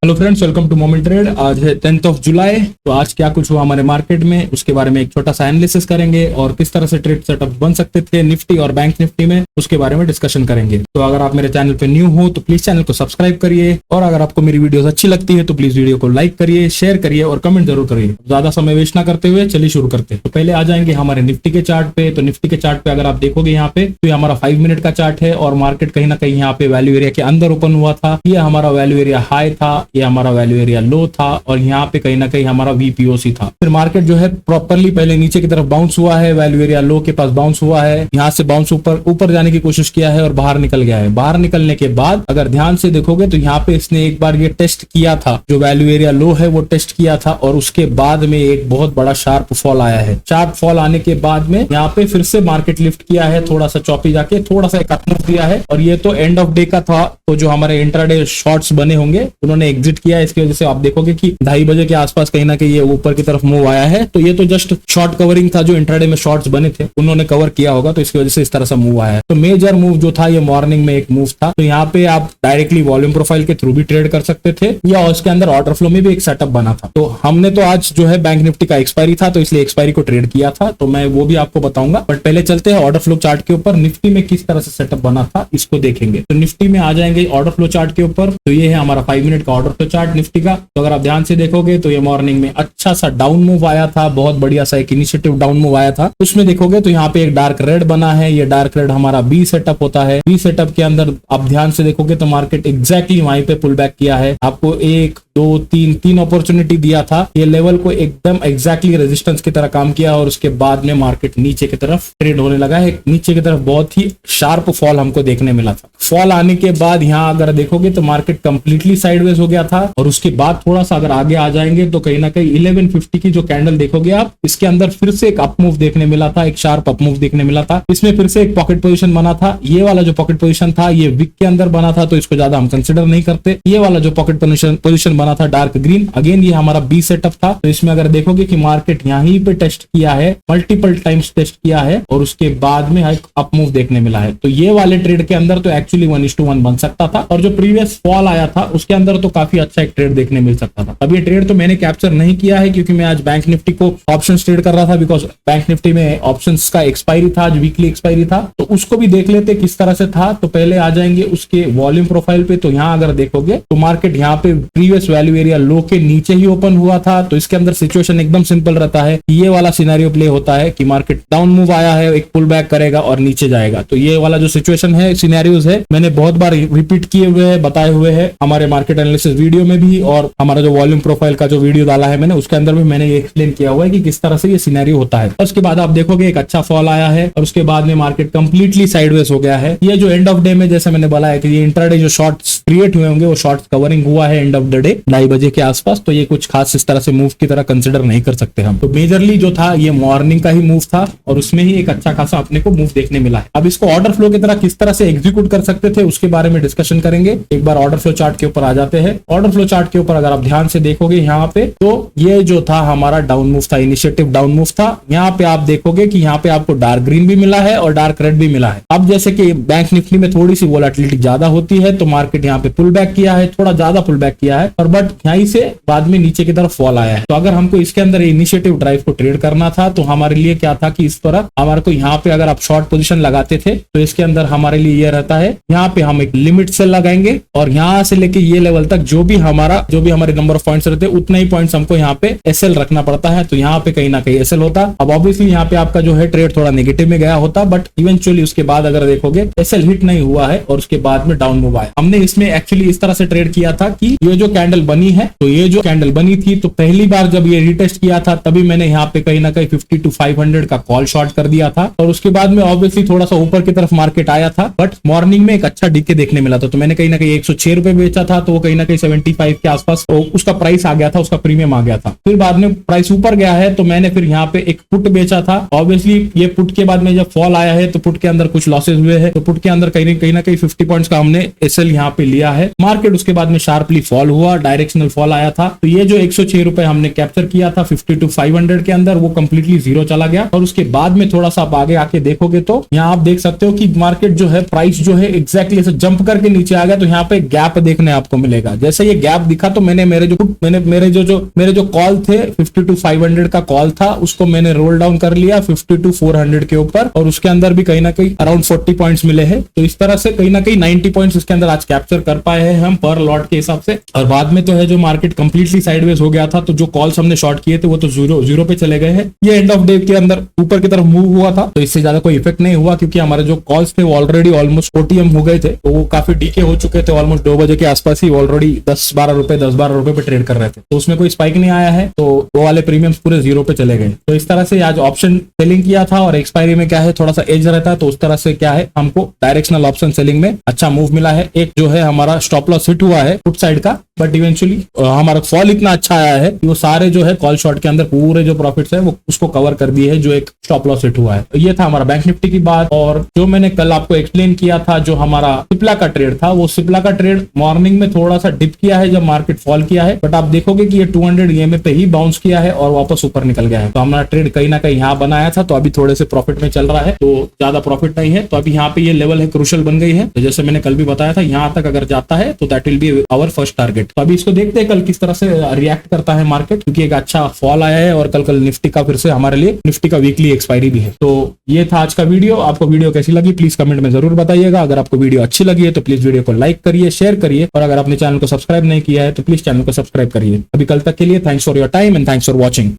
Hello friends, welcome to moment trade. आज है 10th of July. तो आज क्या कुछ हुआ हमारे मार्केट में उसके बारे में एक छोटा सा एनालिसिस करेंगे और किस तरह से ट्रेड सेटअप बन सकते थे निफ्टी और बैंक निफ्टी में, उसके बारे में डिस्कशन करेंगे। तो अगर आप मेरे चैनल पे न्यू हो तो प्लीज चैनल को सब्सक्राइब करिए, और अगर आपको मेरी वीडियोस अच्छी लगती है तो प्लीज वीडियो को लाइक करिए, शेयर करिए और कमेंट जरूर करिए। ज्यादा समय वेस्ट ना करते हुए चलिए शुरू करते हैं। तो पहले आ जाएंगे हमारे निफ्टी के चार्ट पे। तो निफ्टी के चार्ट पे अगर आप देखोगे यहाँ पे, तो ये हमारा 5 मिनट का चार्ट है और मार्केट कहीं ना कहीं यहाँ पे वैल्यू एरिया के अंदर ओपन हुआ था। ये हमारा वैल्यू एरिया हाई था, ये हमारा वैल्यू एरिया लो था, और यहाँ पे कहीं ना कहीं हमारा वीपीओसी था। फिर मार्केट जो है प्रॉपरली पहले नीचे की तरफ बाउंस हुआ है, वैल्यू एरिया लो के पास बाउंस हुआ है, यहाँ से बाउंस ऊपर जाने की कोशिश किया है और बाहर निकल गया है। बाहर निकलने के बाद अगर ध्यान से देखोगे तो यहाँ पे इसने एक बार ये टेस्ट किया था, जो वैल्यू एरिया लो है वो टेस्ट किया था, और उसके बाद में एक बहुत बड़ा शार्प फॉल आया है। शार्प फॉल आने के बाद में यहाँ पे फिर से मार्केट लिफ्ट किया है, थोड़ा सा चौपी जाके थोड़ा सा एक अप दिया है, और ये तो एंड ऑफ डे का था। तो जो हमारे इंट्राडे शॉर्ट्स बने होंगे उन्होंने एग्जिट किया है, इसकी वजह से आप देखोगे कि 2:30 बजे के आसपास कहीं ना कहीं ये ऊपर की तरफ मूव आया है। तो ये तो जस्ट शॉर्ट कवरिंग था, जो इंट्राडे में शॉर्ट्स बने थे उन्होंने कवर किया होगा, तो इसकी वजह से इस तरह से मूव आया है। तो मेजर मूव जो था ये मॉर्निंग में एक मूव था। तो यहाँ पे आप डायरेक्टली वॉल्यूम प्रोफाइल के थ्रू भी ट्रेड कर सकते थे, या उसके अंदर ऑर्डर फ्लो में भी एक सेटअप बना था। तो हमने तो आज जो है बैंक निफ्टी का एक्सपायरी था, तो इसलिए एक्सपायरी को ट्रेड किया था, तो मैं वो भी आपको बताऊंगा। बट पहले चलते हैं ऑर्डर फ्लो चार्ट के ऊपर, निफ्टी में किस तरह से सेटअप बना था इसको देखेंगे। तो निफ्टी में आ जाएंगे ऑर्डर फ्लो चार्ट के ऊपर। तो ये है हमारा 5 मिनट का ऑर्डर फ्लो चार्ट निफ्टी का। तो अगर आप ध्यान से देखोगे तो ये मॉर्निंग में अच्छा सा डाउन मूव आया था, बहुत बढ़िया सा एक इनिशिएटिव डाउन मूव आया था। उसमें देखोगे तो यहाँ पे एक डार्क रेड बना है, ये डार्क रेड हमारा बी सेटअप होता है। बी सेटअप के अंदर आप ध्यान से देखोगे तो मार्केट एग्जैक्टली वहीं पे पुल बैक किया है। आपको 1 2 3 अपॉर्चुनिटी दिया था, ये लेवल को एकदम एग्जैक्टली रेजिस्टेंस की तरह काम किया, और उसके बाद में मार्केट नीचे की तरफ ट्रेड होने लगा है। नीचे की तरफ बहुत ही शार्प फॉल हमको देखने मिला था। फॉल आने के बाद यहाँ अगर देखोगे तो मार्केट कंप्लीटली साइडवेज हो गया था, और उसके बाद थोड़ा सा अगर आगे आ जाएंगे तो कहीं ना कहीं 1150 की जो कैंडल देखोगे आप, इसके अंदर फिर से एक अप मूव देखने मिला था, एक शार्प अप मूव देखने मिला था। इसमें फिर से एक पॉकेट पोजीशन बना था। ये वाला जो पॉकेट पोजीशन था ये विक के अंदर बना था, तो इसको ज्यादा हम कंसिडर नहीं करते। ये वाला जो पॉकेट पोजीशन बना था डार्क ग्रीन, अगेन ये हमारा बी सेटअप था। तो इसमें अगर देखोगे कि मार्केट यहीं पे टेस्ट किया है, मल्टीपल टाइम्स टेस्ट किया है, और उसके बाद में एक अप मूव देखने मिला है। तो ये वाले ट्रेड के अंदर तो एक्चुअली 1:1 बन सकता था, और जो प्रीवियस फॉल आया था उसके अंदर तो काफी अच्छा एक ट्रेड देखने मिल सकता था। अब ये ट्रेड तो मैंने कैप्चर नहीं किया है, क्योंकि मैं आज बैंक निफ्टी को ऑप्शंस ट्रेड कर रहा था, बिकॉज बैंक निफ्टी में ऑप्शंस का एक्सपायरी था, आज वीकली एक्सपायरी था। तो उसको भी देख लेते किस तरह से था। तो पहले आ जाएंगे उसके वॉल्यूम प्रोफाइल पे। तो यहाँ अगर देखोगे तो मार्केट यहाँ पे प्रीवियस वैल्यू एरिया लो के नीचे ही ओपन हुआ था। तो इसके अंदर सिचुएशन एकदम सिंपल रहता है, ये वाला सिनेरियो प्ले होता है कि मार्केट डाउन मूव आया है, एक पुल बैक करेगा और नीचे जाएगा। तो ये वाला जो सिचुएशन है, सिनेरियोज है, मैंने बहुत बार रिपीट किए हुए हैं, बताए हुए हैं हमारे मार्केट एनालिसिस वीडियो में भी, और हमारा जो वॉल्यूम प्रोफाइल का जो वीडियो डाला है मैंने, उसके अंदर भी मैंने ये एक्सप्लेन किया हुआ है कि किस तरह से ये सिनेरियो होता है। उसके बाद आप देखोगे एक अच्छा फॉल आया है, और उसके बाद में मार्केट कंप्लीटली साइडवेज हो गया है। ये जो एंड ऑफ डे में, जैसे मैंने बोला है कि ये इंट्राडे जो शॉर्ट्स क्रिएट हुए होंगे वो शॉर्ट्स कवरिंग हुआ है एंड ऑफ द डे 2:30 बजे के आसपास। तो ये कुछ खास इस तरह से मूव की तरह कंसिडर नहीं कर सकते हम। तो मेजरली जो था ये मॉर्निंग का ही मूव था, और उसमें ही एक अच्छा खासा अपने को मूव देखने मिला है। अब इसको ऑर्डर फ्लो की तरह किस तरह से एग्जीक्यूट कर सकते थे उसके बारे में डिस्कशन करेंगे। एक बार ऑर्डर फ्लो चार्ट के ऊपर आ जाते हैं। ऑर्डर फ्लो चार्ट के ऊपर अगर आप ध्यान से देखोगे यहाँ पे, तो ये जो था हमारा डाउन मूव था, इनिशिएटिव डाउन मूव था। यहाँ पे आप देखोगे कि यहाँ पे आपको डार्क ग्रीन भी मिला है और डार्क रेड भी मिला है। अब जैसे कि बैंक निफ्टी में थोड़ी सी वोलेटिलिटी ज्यादा होती है, तो मार्केट यहाँ पे पुल बैक किया है, थोड़ा ज्यादा पुल बैक किया है, और बट यहीं से बाद में नीचे की तरफ फॉल आया है। तो अगर हमको इसके अंदर इनिशिएटिव ड्राइव को ट्रेड करना था, तो हमारे लिए क्या था कि इस तरह हमारे को यहाँ पे अगर आप शॉर्ट पोजीशन लगाते थे, तो इसके अंदर हमारे लिए ये रहता है, यहाँ पे हम एक लिमिट सेल लगाएंगे, और यहाँ से लेके ये लेवल तक जो भी हमारे नंबर ऑफ पॉइंट्स रहते हैं उतने ही पॉइंट्स हमको यहाँ पे एसएल रखना पड़ता है। तो यहाँ पे कहीं ना कहीं एसएल होता। अब ऑब्वियसली यहाँ पे आपका जो है ट्रेड थोड़ा नेगेटिव में गया होता, बट इवेंचुअली उसके बाद अगर देखोगे एसएल हिट नहीं हुआ है, और उसके बाद में डाउन मूव आया। हमने इसमें एक्चुअली इस तरह से ट्रेड किया था कि ये जो कैंडल बनी है, तो ये जो कैंडल बनी थी, तो पहली बार जब ये रिटेस्ट किया था तभी मैंने यहाँ पे कहीं ना कहीं 50 to 500 का कॉल शॉर्ट कर दिया था, और उसके बाद में ऑब्वियसली थोड़ा सा ऊपर की तरफ मार्केट आया था, बट मॉर्निंग में एक अच्छा डीके देखने मिला था। तो मैंने कहीं ना कहीं 106 रुपए बेचा था, तो वो कहीं ना कहीं 75 के आसपास उसका प्राइस आ गया था, उसका प्रीमियम आ गया था। फिर बाद में प्राइस ऊपर गया है, तो मैंने फिर यहाँ पे एक पुट बेचा था। ऑब्वियसली ये पुट के बाद में जब फॉल आया है, तो पुट के अंदर कुछ लॉसेज हुए हैं, तो पुट के अंदर कहीं ना कहीं 50 पॉइंट्स का हमने एसएल यहाँ पे लिया है। मार्केट उसके बाद में शार्पली फॉल हुआ, डायरेक्शनल फॉल आया था। तो ये जो 106 रुपए हमने कैप्चर किया था 52,500 के अंदर, वो कंप्लीटली जीरो चला गया। और उसके बाद में थोड़ा सा आप आगे आके देखोगे तो यहाँ आप देख सकते हो कि मार्केट जो है, प्राइस जो है एग्जैक्टली ऐसे जंप करके नीचे आ गया। तो यहाँ पे गैप देखने आपको मिलेगा। जैसे ये गैप दिखा तो मैंने मेरे जो कॉल थे 52,500 का कॉल था, उसको मैंने रोल डाउन कर लिया 52,400 के ऊपर, और उसके अंदर भी कहीं ना कहीं अराउंड 40 पॉइंट्स मिले हैं। तो इस तरह से कहीं ना कहीं 90 पॉइंट्स इसके अंदर आज कैप्चर कर पाए हैं हम पर लॉट के हिसाब से। और बाद में तो है जो मार्केट कंप्लीटली साइडवेज हो गया था, तो जो कॉल्स हमने शॉर्ट किए थे वो तो जीरो पे चले गए हैं। ये एंड ऑफ डे के अंदर ऊपर की तरफ मूव हुआ था, तो इससे ज्यादा कोई इफेक्ट नहीं हुआ, क्योंकि हमारे जो कॉल्स थे वो ऑलरेडी ऑलमोस्ट OTM हो गए थे, तो वो काफी डीके हो चुके थे। ऑलमोस्ट 2 बजे के आसपास ही ऑलरेडी 10-12 रुपए पे ट्रेड कर रहे थे, तो उसमें कोई स्पाइक नहीं आया है, तो वो वाले प्रीमियम्स पूरे जीरो पे चले गए। तो इस तरह से आज ऑप्शन सेलिंग किया था, और एक्सपायरी में क्या है थोड़ा सा एज रहता है, तो उस तरह से क्या है हमको डायरेक्शनल ऑप्शन सेलिंग में अच्छा मूव मिला है। एक जो है हमारा स्टॉप लॉस हिट हुआ है पुट साइड का, बट इवेंचुअली हमारा फॉल इतना अच्छा आया है कि वो सारे जो है कॉल शॉर्ट के अंदर पूरे जो प्रॉफिट्स है वो उसको कवर कर दिए है, जो एक स्टॉप लॉस हिट हुआ है। तो ये था हमारा बैंक निफ्टी की बात। और जो मैंने कल आपको एक्सप्लेन किया था, जो हमारा सिप्ला का ट्रेड था, वो सिप्ला का ट्रेड मॉर्निंग में थोड़ा सा डिप किया है जब मार्केट फॉल किया है, बट आप देखोगे कि ये 200 EMA पे ही बाउंस किया है और वापस ऊपर निकल गया है। तो हमारा ट्रेड कहीं ना कहीं यहाँ बनाया था, तो अभी थोड़े से प्रॉफिट में चल रहा है, तो ज्यादा प्रॉफिट नहीं है। तो अभी यहाँ पे ये लेवल है क्रूशियल बन गई है, तो जैसे मैंने कल भी बताया था, यहाँ तक अगर जाता है तो that will be our first target. तो अभी इसको देखते हैं कल किस तरह से रिएक्ट करता है मार्केट, क्योंकि एक अच्छा फॉल आया है, और कल निफ्टी का फिर से हमारे लिए निफ्टी का वीकली एक्सपायरी भी है। तो ये था आज का वीडियो। आपको वीडियो कैसी लगी प्लीज कमेंट में जरूर बताइएगा। अगर आपको वीडियो अच्छी लगी है तो प्लीज वीडियो को लाइक करिए, शेयर करिए, और अगर आपने चैनल को सब्सक्राइब नहीं किया है तो प्लीज चैनल को सब्सक्राइब करिए। अभी कल तक के लिए thanks for your time and thanks for watching.